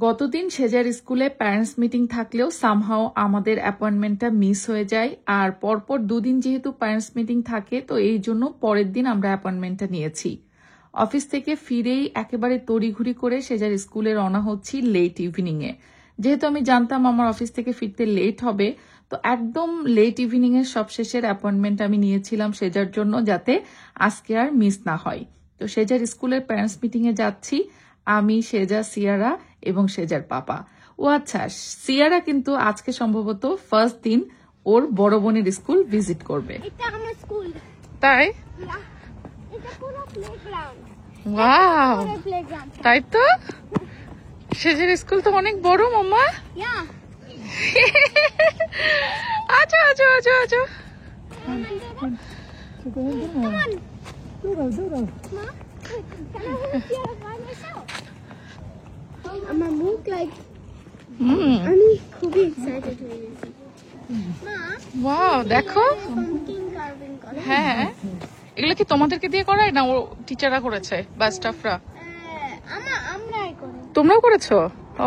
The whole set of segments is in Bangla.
গতদিন সেজার স্কুলে প্যারেন্টস মিটিং থাকলেও সামহাও আমাদের অ্যাপয়েন্টমেন্টটা মিস হয়ে যায়। আর পরপর দুদিন যেহেতু প্যারেন্টস মিটিং থাকে, তো এই জন্য পরের দিন আমরা অ্যাপয়েন্টমেন্টটা নিয়েছি। অফিস থেকে ফিরেই একেবারে তড়িঘড়ি করে সেজার স্কুলে রওনা হচ্ছি লেট ইভিনিং এ। যেহেতু আমি জানতাম আমার অফিস থেকে ফিরতে লেট হবে, তো একদম লেট ইভিনিং এর সবশেষের অ্যাপয়েন্টমেন্ট আমি নিয়েছিলাম সেজার জন্য, যাতে আজকে আর মিস না হয়। তো সেজার স্কুলের প্যারেন্টস মিটিং এ যাচ্ছি আমি, সেজা, সিয়ারা এবং সেজার পাপা। ও আচ্ছা, সিয়ারা কিন্তু আজকে সম্ভবত ফার্স্ট দিন ওর বড় বোনের স্কুল ভিজিট করবে। তাই? ওয়াও, তাই তো। সেজার স্কুল তো অনেক বড় মাম্মা। আচ্ছা আচ্ছা আচ্ছা আচ্ছা। আমার মুখ লাইক আমি খুবই এক্সাইটেড হয়ে গেছি। মা, ওয়াও, দেখো। হ্যাঁ, এগুলো কি তোমাদেরকে দিয়ে করায় না ও টিচাররা করেছে বা স্টাফরা? আমরাই করি। তোমরাও করেছো?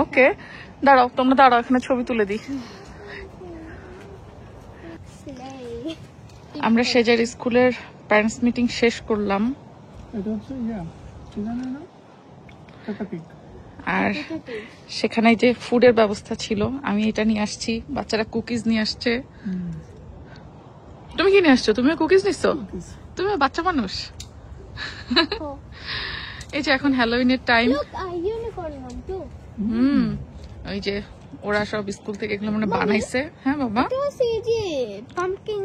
ওকে, দাঁড়াও, তোমরা দাঁড়াও, এখানে ছবি তুলে দিই। আমরা সেজার স্কুলের প্যারেন্টস মিটিং শেষ করলাম। আর সেখানে যে ফুডের ব্যবস্থা ছিল, আমি এটা নিয়ে আসছি, বাচ্চারা কুকিজ নিয়ে আসছে। তুমি কি নিয়ে আসছো? তুমিও কুকিজ নিচ্ছ? তুমি বাচ্চা মানুষ। এই যে এখন হ্যালোউইনের টাইম। ওই যে ওরা সব স্কুল থেকে এগুলো মানে বানাইছে। হ্যাঁ বাবা, পাম্পকিন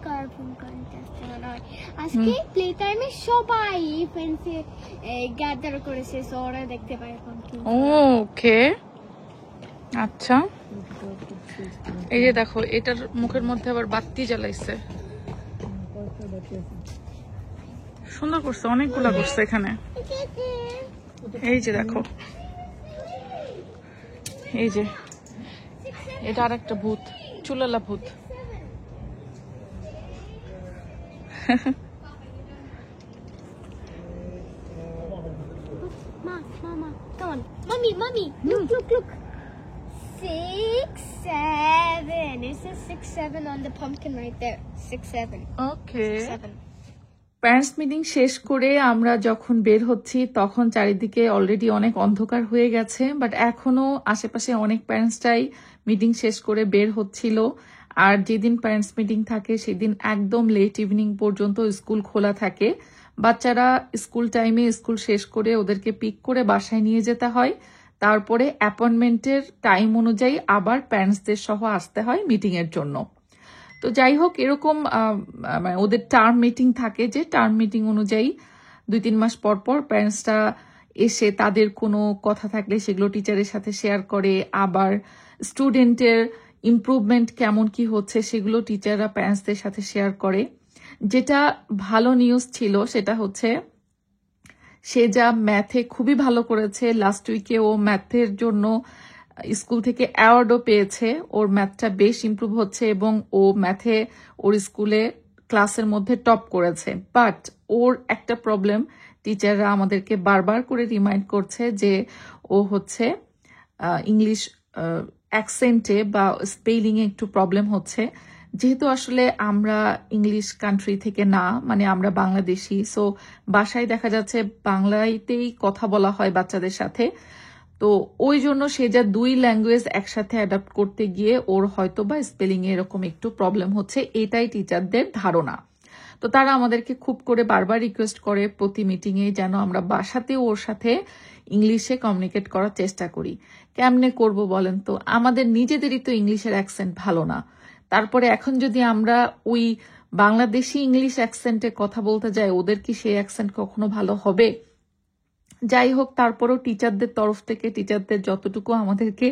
কার্ভিং কন্টেস্ট আজকে প্লে টাইমে সবাই ফ্রেন্ডসে গ্যাদার করেছে, সো ওরা দেখতে পায় পাম্পকিন। ওকে, আচ্ছা। এই যে দেখো, এটার মুখের মধ্যে আবার বাতি জ্বালাইছে, সুন্দর করছে, অনেকগুলা করছে এখানে। এই যে দেখো, এই যে এটা আর একটা ভূত, চুলালা ভূত। Mommy, look. 6, 7. It says 6, 7 on the pumpkin right there. 6, 7. Okay. 6, 7. Parents meeting শেষ করে আমরা যখন বের হচ্ছি তখন চারিদিকে অলরেডি অনেক অন্ধকার হয়ে গেছে, বাট এখনো আশেপাশে অনেক প্যারেন্টসটাই মিটিং শেষ করে বের হচ্ছিল। আর যেদিন প্যারেন্টস মিটিং থাকে সেদিন একদম লেট ইভিনিং পর্যন্ত স্কুল খোলা থাকে। বাচ্চারা স্কুল টাইমে স্কুল শেষ করে ওদেরকে পিক করে বাসায় নিয়ে যেতে হয়, তারপরে অ্যাপয়েন্টমেন্টের টাইম অনুযায়ী আবার প্যারেন্টসদের সহ আসতে হয় মিটিং এর জন্য। তো যাই হোক, এরকম মানে ওদের টার্ম মিটিং থাকে, যে টার্ম মিটিং অনুযায়ী 2-3 মাস পর পর প্যারেন্টসরা এসে তাদের কোনো কথা থাকলে সেগুলো টিচারের সাথে শেয়ার করে, আবার স্টুডেন্টের ইমপ্রুভমেন্ট কেমন কি হচ্ছে সেগুলো টিচাররা প্যারেন্টসদের সাথে শেয়ার করে। যেটা ভালো নিউজ ছিল সেটা হচ্ছে সে যা ম্যাথে খুবই ভালো করেছে, লাস্ট উইকে ও ম্যাথের জন্য স্কুল থেকে অ্যাওয়ার্ডও পেয়েছে। ওর ম্যাথটা বেশ ইমপ্রুভ হচ্ছে এবং ও ম্যাথে ওর স্কুলে ক্লাসের মধ্যে টপ করেছে। বাট ওর একটা প্রবলেম, টিচাররা আমাদেরকে বারবার করে রিমাইন্ড করছে যে ও হচ্ছে ইংলিশ অ্যাকসেন্টে বা স্পেলিংয়ে একটু প্রবলেম হচ্ছে। যেহেতু আসলে আমরা ইংলিশ কান্ট্রি থেকে না, মানে আমরা বাংলাদেশি, সো বাসায় দেখা যাচ্ছে বাংলাতেই কথা বলা হয় বাচ্চাদের সাথে। তো ওই জন্য সে যা 2 ল্যাঙ্গুয়েজ একসাথে অ্যাডাপ্ট করতে গিয়ে ওর হয়তো বা স্পেলিং এ এরকম একটু প্রবলেম হচ্ছে, এটাই টিচারদের ধারণা। তো তারা আমাদেরকে খুব করে বারবার রিকোয়েস্ট করে প্রতি মিটিং এ যেন আমরা বাসাতেও ওর সাথে ইংলিশে কমিউনিকেট করার চেষ্টা করি। কেমনে করব বলেন তো, আমাদের নিজেদেরই তো ইংলিশের অ্যাকসেন্ট ভালো না, তারপরে এখন যদি আমরা ওই বাংলাদেশি ইংলিশ অ্যাকসেন্টে কথা বলতে যাই, ওদের কি সেই অ্যাকসেন্ট কখনো ভালো হবে? যাই হোক, তারপরেও টিচারদের তরফ থেকে টিচারদের যতটুকু আমাদেরকে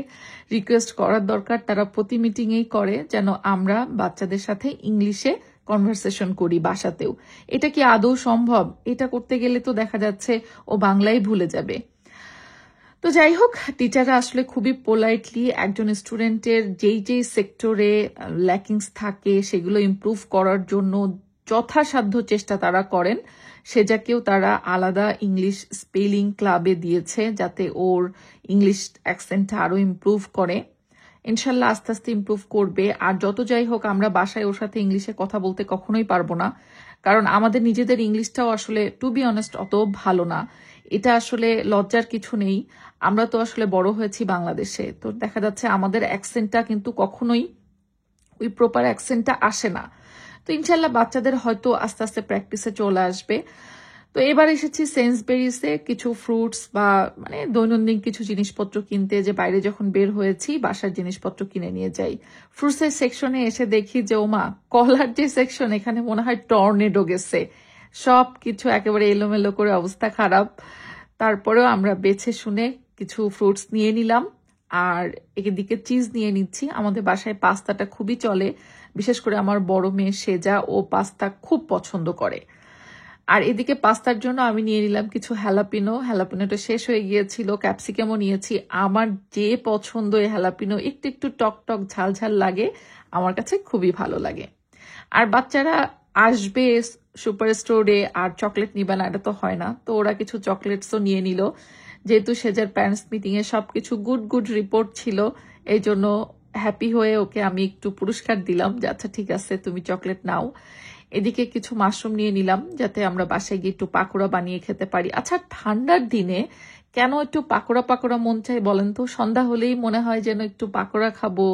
রিকোয়েস্ট করার দরকার তারা প্রতি মিটিংয়েই করে, যেন আমরা বাচ্চাদের সাথে ইংলিশে কনভারসেশন করি বাসাতেও। এটা কি আদৌ সম্ভব? এটা করতে গেলে তো দেখা যাচ্ছে ও বাংলাই ভুলে যাবে। তো যাই হোক, টিচাররা আসলে খুবই পোলাইটলি একজন স্টুডেন্টের যেই যেই সেক্টরে ল্যাকিংস থাকে সেগুলো ইমপ্রুভ করার জন্য যথাসাধ্য চেষ্টা তারা করেন। সেজাকেও তারা আলাদা ইংলিশ স্পেলিং ক্লাবে দিয়েছে যাতে ওর ইংলিশ অ্যাকসেন্টটা আরো ইমপ্রুভ করে। ইনশাল্লাহ আস্তে আস্তে ইমপ্রুভ করবে। আর যত যাই হোক আমরা বাসায় ওর সাথে ইংলিশে কথা বলতে কখনোই পারবো না, কারণ আমাদের নিজেদের ইংলিশটাও আসলে টু বি অনেস্ট অত ভালো না। এটা আসলে লজ্জার কিছু নেই, আমরা তো আসলে বড় হয়েছি বাংলাদেশে, তো দেখা যাচ্ছে আমাদের অ্যাকসেন্টটা কিন্তু কখনোই ওই প্রপার অ্যাকসেন্টটা আসে না। তো ইনশাল্লাহ বাচ্চাদের হয়তো আস্তে আস্তে প্র্যাকটিসে চলে আসবে। তো এবার এসেছি সেন্সবেরিজে কিছু ফ্রুটস বা মানে দৈনন্দিন কিছু জিনিসপত্র কিনতে, যে বাইরে যখন বের হয়েছি বাসার জিনিসপত্র কিনে নিয়ে যাই। ফ্রুটসের সেকশনে এসে দেখি যে ওমা, কলার যে সেকশন এখানে মনে হয় টর্নেডো গেছে, সব কিছু একেবারে এলোমেলো করে অবস্থা খারাপ। তারপরেও আমরা বেছে শুনে কিছু ফ্রুটস নিয়ে নিলাম। আর এদিকে চিজ নিয়ে নিচ্ছি। আমাদের বাসায় পাস্তাটা খুবই চলে, বিশেষ করে আমার বড় মেয়ে সেজা, ও পাস্তা খুব পছন্দ করে। আর এদিকে পাস্তার জন্য আমি নিয়ে নিলাম কিছু হ্যালাপিনোটা শেষ হয়ে গিয়েছিল। ক্যাপসিকামও নিয়েছি। আমার যে পছন্দ এই হ্যালাপিনো, একটু একটু টক টক ঝাল ঝাল লাগে, আমার কাছে খুবই ভালো লাগে। আর বাচ্চারা আসবে সুপার স্টোরে আর চকলেট নিবে না, এটা তো হয় না, তো ওরা কিছু চকলেটসও নিয়ে নিল। যেহেতু সেজার প্যারেন্টস মিটিং এ সবকিছু গুড রিপোর্ট ছিল, এই জন্য হ্যাপি হয়ে ওকে আমি একটু পুরস্কার দিলাম যে আচ্ছা ঠিক আছে তুমি চকলেট নাও। এদিকে কিছু মাশরুম নিয়ে নিলাম যাতে আমরা বাসায় গিয়ে একটু পাকোড়া বানিয়ে খেতে পারি। আচ্ছা ঠান্ডার দিনে কেন একটু পাকোড়া মন চাই বলেন তো? সন্ধ্যা হলেই মনে হয় যেন একটু পাকোড়া খাবো,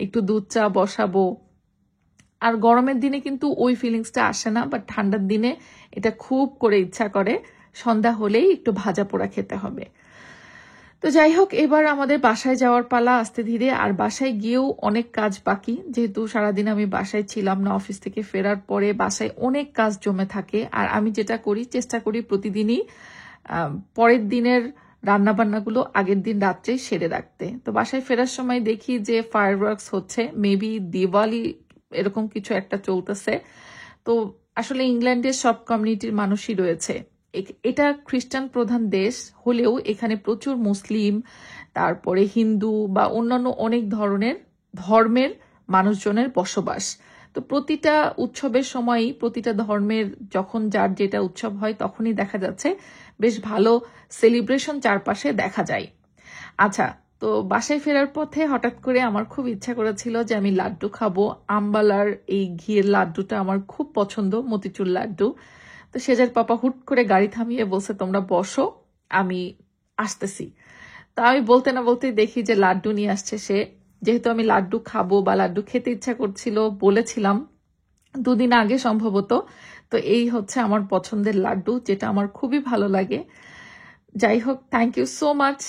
একটু দুধ চা বসাবো। আর গরমের দিনে কিন্তু ওই ফিলিংসটা আসে না, বাট ঠান্ডার দিনে এটা খুব করে ইচ্ছা করে সন্ধ্যা হলেই একটু ভাজা পোড়া খেতে হবে। তো যাই হোক, এবার আমাদের বাসায় যাওয়ার পালা আস্তে ধীরে। আর বাসায় গিয়েও অনেক কাজ বাকি, যেহেতু সারাদিন আমি বাসায় ছিলাম না, অফিস থেকে ফেরার পরে বাসায় অনেক কাজ জমে থাকে। আর আমি যেটা করি, চেষ্টা করি প্রতিদিনই পরের দিনের রান্নাবান্নাগুলো আগের দিন রাত্রেই সেরে রাখতে। তো বাসায় ফেরার সময় দেখি যে ফায়ারওয়ার্কস হচ্ছে, মেবি দিওয়ালি এরকম কিছু একটা চলতেছে। তো আসলে ইংল্যান্ডের সব কমিউনিটির মানুষই রয়েছে। এটা খ্রিস্টান প্রধান দেশ হলেও এখানে প্রচুর মুসলিম, তারপরে হিন্দু বা অন্যান্য অনেক ধরনের ধর্মের মানুষজনের বসবাস। তো প্রতিটা উৎসবের সময়ই প্রতিটা ধর্মের যখন যার যেটা উৎসব হয় তখনই দেখা যাচ্ছে বেশ ভালো সেলিব্রেশন চারপাশে দেখা যায়। আচ্ছা, তো বাসায় ফেরার পথে হঠাৎ করে আমার খুব ইচ্ছা করেছিল যে আমি লাড্ডু খাবো। আম্বালার এই ঘিয়ের লাড্ডুটা আমার খুব পছন্দ, মতিচুর লাড্ডু। তো সেজার পাপা হুট করে গাড়ি থামিয়ে বলছে তোমরা বসো, আমি আসতেছি। তা আমি বলতে না বলতেই দেখি যে লাড্ডু নিয়ে আসছে সে। যেহেতু আমি লাড্ডু খাবো বা লাড্ডু খেতে ইচ্ছা করছিল, বলেছিলাম 2 দিন আগে সম্ভবত, তো এই হচ্ছে আমার পছন্দের লাড্ডু, যেটা আমার খুবই ভালো লাগে। যাই হোক, থ্যাংক ইউ সো মাচ।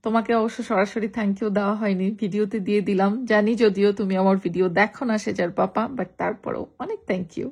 তোমাকে অবশ্য সরাসরি থ্যাংক ইউ দেওয়া হয়নি, ভিডিওতে দিয়ে দিলাম। জানি যদিও তুমি আমার ভিডিও দেখো না সেজার পাপা, বাট তারপরেও অনেক থ্যাংক ইউ।